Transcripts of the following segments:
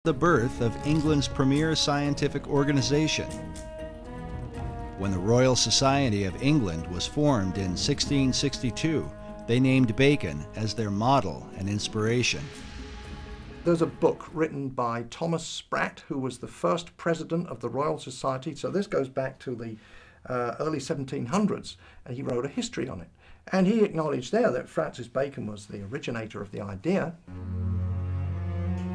The birth of England's premier scientific organization. When the Royal Society of England was formed in 1662, they named Bacon as their model and inspiration. There's a book written by Thomas Sprat, who was the first president of the Royal Society. So this goes back to the early 1700s, and he wrote a history on it. And he acknowledged there that Francis Bacon was the originator of the idea.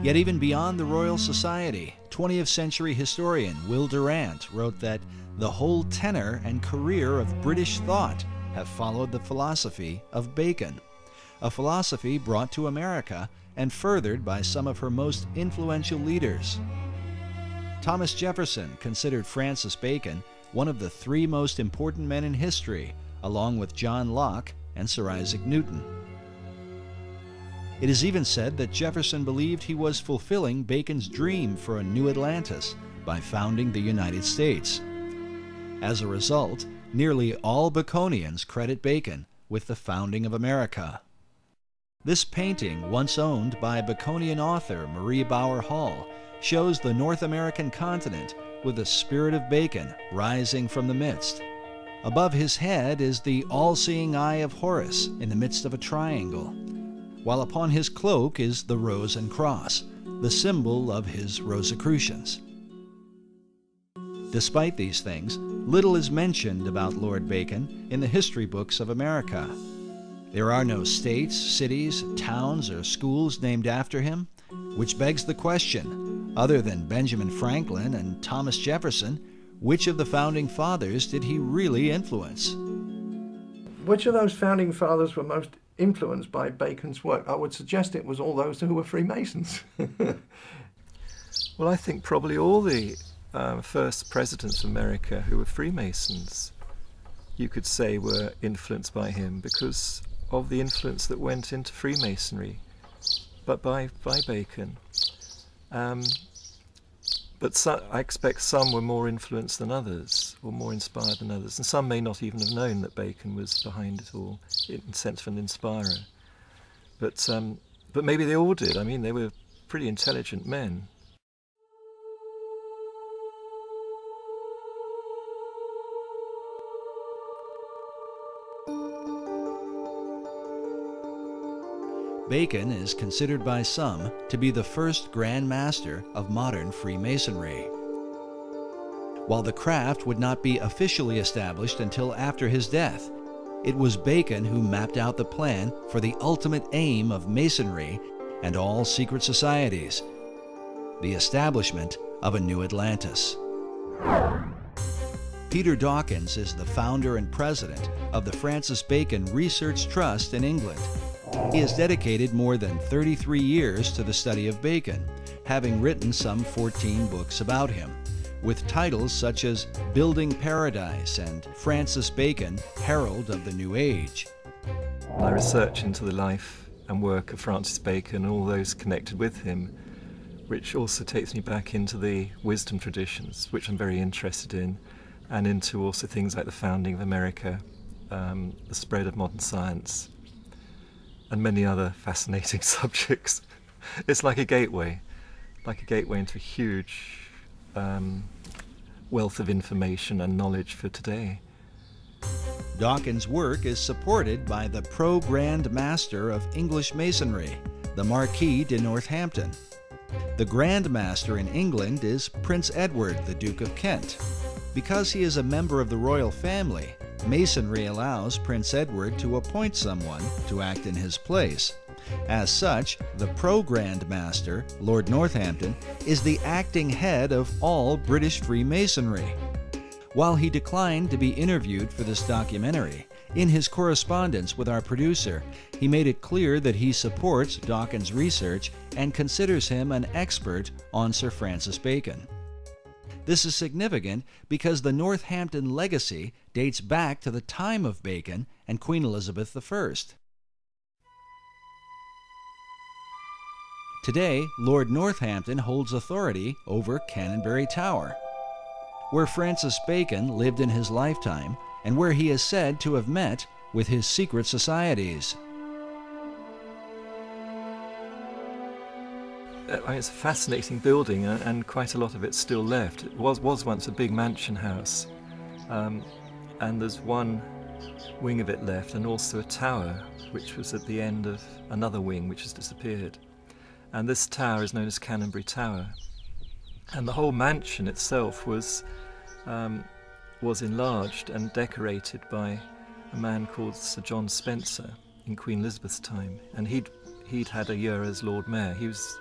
Yet even beyond the Royal Society, 20th century historian Will Durant wrote that the whole tenor and career of British thought have followed the philosophy of Bacon, a philosophy brought to America and furthered by some of her most influential leaders. Thomas Jefferson considered Francis Bacon one of the three most important men in history, along with John Locke and Sir Isaac Newton. It is even said that Jefferson believed he was fulfilling Bacon's dream for a new Atlantis by founding the United States. As a result, nearly all Baconians credit Bacon with the founding of America. This painting, once owned by Baconian author Marie Bauer Hall, shows the North American continent with the spirit of Bacon rising from the midst. Above his head is the all-seeing eye of Horus in the midst of a triangle, while upon his cloak is the rose and cross, the symbol of his Rosicrucians. Despite these things, little is mentioned about Lord Bacon in the history books of America. There are no states, cities, towns, or schools named after him, which begs the question, other than Benjamin Franklin and Thomas Jefferson, which of the founding fathers did he really influence? Which of those founding fathers were most influenced by Bacon's work? I would suggest it was all those who were Freemasons. Well, I think probably all the first presidents of America who were Freemasons, you could say, were influenced by him because of the influence that went into Freemasonry, but by Bacon. But I expect some were more influenced than others, or more inspired than others, and some may not even have known that Bacon was behind it all, in the sense of an inspirer. But maybe they all did. I mean, they were pretty intelligent men. Bacon is considered by some to be the first Grand Master of modern Freemasonry. While the craft would not be officially established until after his death, it was Bacon who mapped out the plan for the ultimate aim of Masonry and all secret societies, the establishment of a new Atlantis. Peter Dawkins is the founder and president of the Francis Bacon Research Trust in England. He has dedicated more than 33 years to the study of Bacon, having written some 14 books about him, with titles such as Building Paradise and Francis Bacon, Herald of the New Age. My research into the life and work of Francis Bacon and all those connected with him, which also takes me back into the wisdom traditions, which I'm very interested in, and into also things like the founding of America, the spread of modern science, and many other fascinating subjects. It's like a gateway into a huge wealth of information and knowledge for today. Dawkins' work is supported by the Pro-Grand Master of English Masonry, the Marquis de Northampton. The Grand Master in England is Prince Edward, the Duke of Kent. Because he is a member of the royal family, Masonry allows Prince Edward to appoint someone to act in his place. As such, the Pro-Grand Master, Lord Northampton, is the acting head of all British Freemasonry. While he declined to be interviewed for this documentary, in his correspondence with our producer, he made it clear that he supports Dawkins' research and considers him an expert on Sir Francis Bacon. This is significant because the Northampton legacy dates back to the time of Bacon and Queen Elizabeth I. Today, Lord Northampton holds authority over Canonbury Tower, where Francis Bacon lived in his lifetime and where he is said to have met with his secret societies. it's a fascinating building, and quite a lot of it's still left. It was once a big mansion house, and there's one wing of it left, and also a tower, which was at the end of another wing, which has disappeared. And this tower is known as Canonbury Tower. And the whole mansion itself was enlarged and decorated by a man called Sir John Spencer in Queen Elizabeth's time, and he'd had a year as Lord Mayor. He was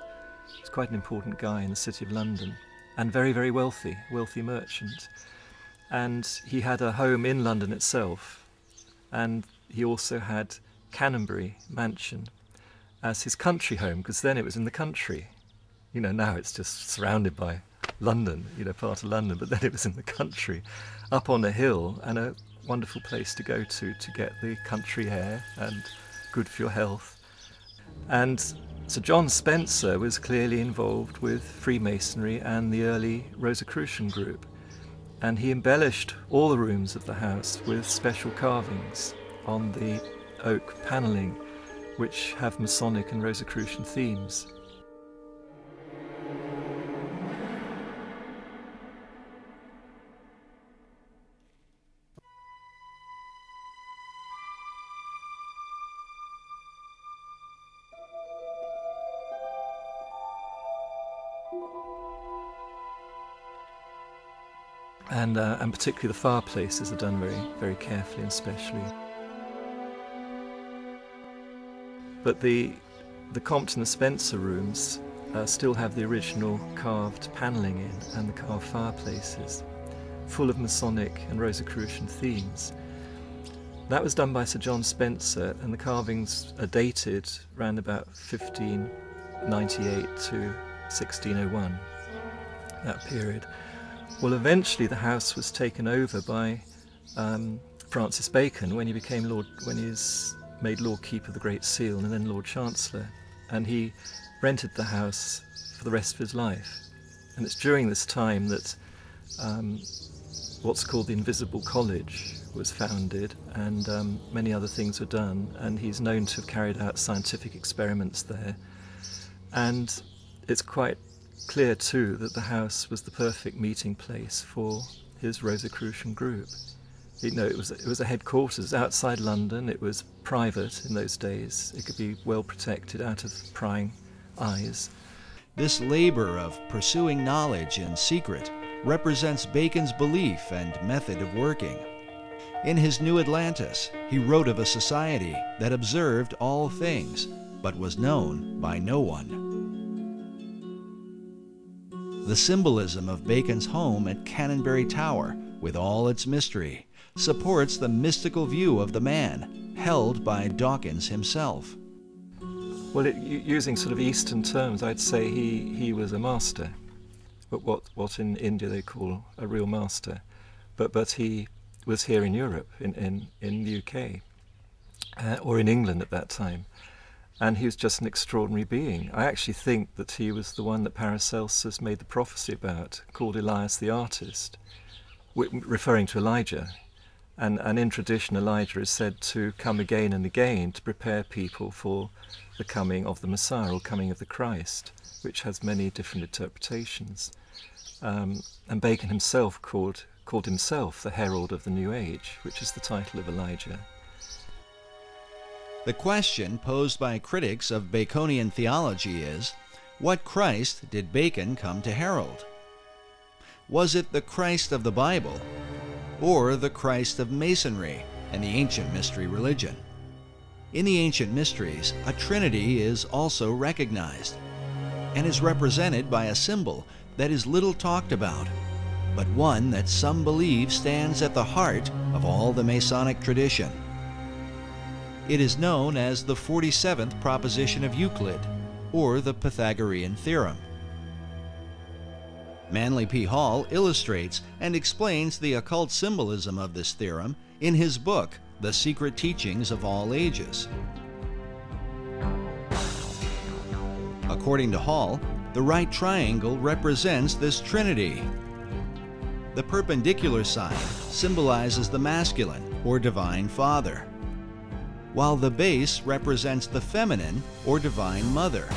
quite an important guy in the City of London, and very, very wealthy merchant. And he had a home in London itself, and he also had Canonbury Mansion as his country home, because then it was in the country. You know, now it's just surrounded by London, you know, part of London, but then it was in the country, up on a hill, and a wonderful place to go to get the country air, and good for your health. And Sir John Spencer was clearly involved with Freemasonry and the early Rosicrucian group, and he embellished all the rooms of the house with special carvings on the oak panelling, which have Masonic and Rosicrucian themes. And particularly the fireplaces are done very, very carefully and specially. But the Compton and Spencer rooms still have the original carved panelling in, and the carved fireplaces, full of Masonic and Rosicrucian themes. That was done by Sir John Spencer, and the carvings are dated around about 1598 to 1601, that period. Well, eventually the house was taken over by Francis Bacon when he was made Lord Keeper of the Great Seal and then Lord Chancellor, and he rented the house for the rest of his life. And it's during this time that what's called the Invisible College was founded, and many other things were done, and he's known to have carried out scientific experiments there. And it's quite clear too that the house was the perfect meeting place for his Rosicrucian group. You know, it was a headquarters outside London. It was private in those days. It could be well protected out of prying eyes. This labor of pursuing knowledge in secret represents Bacon's belief and method of working. In his New Atlantis, he wrote of a society that observed all things, but was known by no one. The symbolism of Bacon's home at Canonbury Tower, with all its mystery, supports the mystical view of the man, held by Dawkins himself. Well, using sort of Eastern terms, I'd say he was a master, but what in India they call a real master. But he was here in Europe, in the UK, or in England at that time. And he was just an extraordinary being. I actually think that he was the one that Paracelsus made the prophecy about, called Elias the Artist, referring to Elijah. And in tradition, Elijah is said to come again and again to prepare people for the coming of the Messiah, or coming of the Christ, which has many different interpretations. And Bacon himself called himself the herald of the New Age, which is the title of Elijah. The question posed by critics of Baconian theology is, what Christ did Bacon come to herald? Was it the Christ of the Bible, or the Christ of Masonry and the ancient mystery religion? In the ancient mysteries, a trinity is also recognized, and is represented by a symbol that is little talked about, but one that some believe stands at the heart of all the Masonic tradition. It is known as the 47th proposition of Euclid, or the Pythagorean theorem. Manly P. Hall illustrates and explains the occult symbolism of this theorem in his book, The Secret Teachings of All Ages. According to Hall, the right triangle represents this trinity. The perpendicular side symbolizes the masculine, or divine father, while the base represents the feminine, or divine mother.